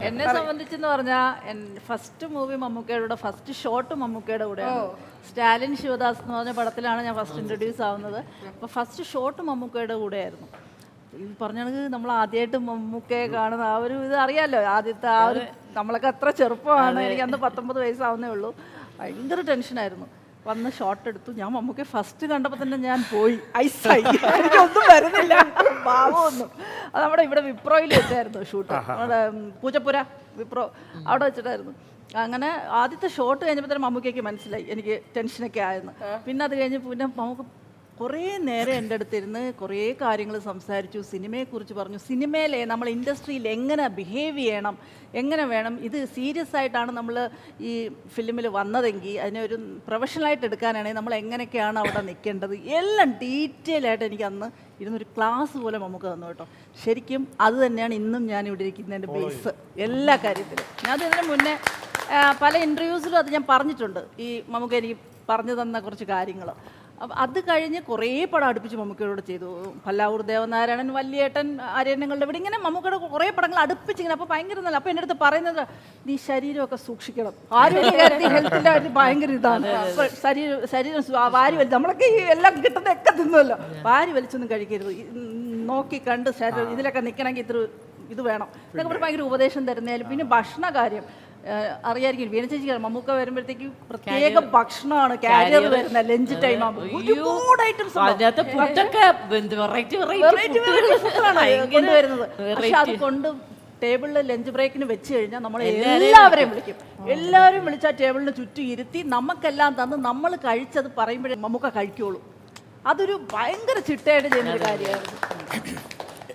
എന്നെ സംബന്ധിച്ചെന്ന് പറഞ്ഞാൽ first movie മമ്മൂക്കയുടെ ഫസ്റ്റ് ഷോട്ട് മമ്മൂക്കയുടെ കൂടെയാണ്. സ്റ്റാലിൻ ശിവദാസ് എന്ന് പറഞ്ഞ പടത്തിലാണ് ഞാൻ ഫസ്റ്റ് ഇൻട്രൊഡ്യൂസ് ആവുന്നത്. അപ്പോൾ ഫസ്റ്റ് ഷോട്ട് മമ്മൂക്കയുടെ കൂടെയായിരുന്നു. ഈ പറഞ്ഞാണെങ്കിൽ നമ്മൾ ആദ്യമായിട്ട് മമ്മൂക്കയെ കാണുന്ന ആ ഒരു ഇത് അറിയാമല്ലോ, ആദ്യത്തെ ആ ഒരു നമ്മളൊക്കെ അത്ര ചെറുപ്പമാണ്. എനിക്ക് അന്ന് 19 വയസ്സാവുന്നേ ഉള്ളൂ. ഭയങ്കര ടെൻഷനായിരുന്നു. വന്ന് ഷോട്ട് എടുത്തു. ഞാൻ മമ്മൂക്കെ ഫസ്റ്റ് കണ്ടപ്പോൾ തന്നെ ഞാൻ പോയി ഐസായി, എനിക്കൊന്നും വരുന്നില്ല ഭാവമൊന്നും. അത് നമ്മുടെ ഇവിടെ വിപ്രോയിൽ വെച്ചായിരുന്നു ഷൂട്ട്, നമ്മുടെ പൂജപ്പുര വിപ്രോ അവിടെ വെച്ചിട്ടായിരുന്നു. അങ്ങനെ ആദ്യത്തെ ഷോട്ട് കഴിഞ്ഞപ്പോൾ തന്നെ മമ്മൂക്കയ്ക്ക് മനസ്സിലായി എനിക്ക് ടെൻഷനൊക്കെ ആയെന്ന്. പിന്നെ അത് കഴിഞ്ഞ് പിന്നെ നമുക്ക് കുറേ നേരം എൻ്റെ അടുത്തിരുന്ന് കുറേ കാര്യങ്ങൾ സംസാരിച്ചു, സിനിമയെക്കുറിച്ച് പറഞ്ഞു. സിനിമയിലെ നമ്മൾ ഇൻഡസ്ട്രിയിൽ എങ്ങനെ ബിഹേവ് ചെയ്യണം, എങ്ങനെ വേണം, ഇത് സീരിയസ് ആയിട്ടാണ് നമ്മൾ ഈ ഫിലിമിൽ വന്നതെങ്കിൽ അതിനെ ഒരു പ്രൊഫഷണലായിട്ട് എടുക്കാനാണെങ്കിൽ നമ്മൾ എങ്ങനെയൊക്കെയാണ് അവിടെ നിൽക്കേണ്ടത്, എല്ലാം ഡീറ്റെയിൽ ആയിട്ട് എനിക്ക് അന്ന് ഇരുന്നൊരു ക്ലാസ് പോലെ നമുക്ക് തന്നു കേട്ടോ. ശരിക്കും അത് തന്നെയാണ് ഇന്നും ഞാൻ ഇവിടെ ഇരിക്കുന്നതിൻ്റെ ബേസ് എല്ലാ കാര്യത്തിലും. ഞാൻ ഇതിന് മുന്നേ പല ഇൻ്റർവ്യൂസിലും അത് ഞാൻ പറഞ്ഞിട്ടുണ്ട്, ഈ നമുക്ക് എനിക്ക് പറഞ്ഞു തന്ന കുറച്ച് കാര്യങ്ങൾ. അപ്പം അത് കഴിഞ്ഞ് കുറേ പടം അടുപ്പിച്ച് മമ്മൂക്കയോട് ചെയ്തു. പല്ലാവൂർ ദേവനാരായണൻ, വല്യേട്ടൻ, ആര്യനങ്ങളുടെ ഇവിടെ ഇങ്ങനെ മമ്മൂക്കയുടെ കുറേ പടങ്ങൾ അടുപ്പിച്ചിങ്ങനെ. അപ്പോൾ ഭയങ്കര നല്ല. അപ്പോൾ എൻ്റെ അടുത്ത് പറയുന്നത്, നീ ശരീരമൊക്കെ സൂക്ഷിക്കണം, ആരോഗ്യകാര്യത്തിൽ ഹെൽത്തിൻ്റെ കാര്യത്തിൽ ഭയങ്കര ഇതാണ്. അപ്പോൾ ശരീരം വാരി വലിച്ച് നമ്മളൊക്കെ ഈ എല്ലാം കിട്ടുന്നതൊക്കെ തിന്നുമല്ലോ, വാരി വലിച്ചൊന്നും കഴിക്കരുത്, നോക്കി കണ്ട് ശരീരം ഇതിലൊക്കെ നിൽക്കണമെങ്കിൽ ഇത്ര ഇത് വേണം എന്നൊക്കെ ഭയങ്കര ഉപദേശം തരുന്നതിൽ. പിന്നെ ഭക്ഷണ കാര്യം അറിയായിരിക്കും, വീണ ചേച്ചി മമ്മൂക്ക വരുമ്പോഴത്തേക്ക് പ്രത്യേക ഭക്ഷണമാണ് കാരിയർ വരുന്ന ലഞ്ച് ടൈം ആകുമ്പോൾ ഒരുപാട് ഐറ്റംസ് കൊണ്ടുവരുന്നത്. പക്ഷെ അത് കൊണ്ട് ടേബിളിൽ ലഞ്ച് ബ്രേക്കിന് വെച്ച് കഴിഞ്ഞാൽ നമ്മൾ എല്ലാവരെയും വിളിക്കും. എല്ലാവരും വിളിച്ചാൽ ടേബിളിന് ചുറ്റും ഇരുത്തി നമുക്കെല്ലാം തന്ന് നമ്മൾ കഴിച്ചത് പറയുമ്പോഴേ മമ്മൂക്ക കഴിക്കുള്ളൂ. അതൊരു ഭയങ്കര ചിട്ടയായിട്ട് ചെയ്യുന്നൊരു കാര്യമായിരുന്നു.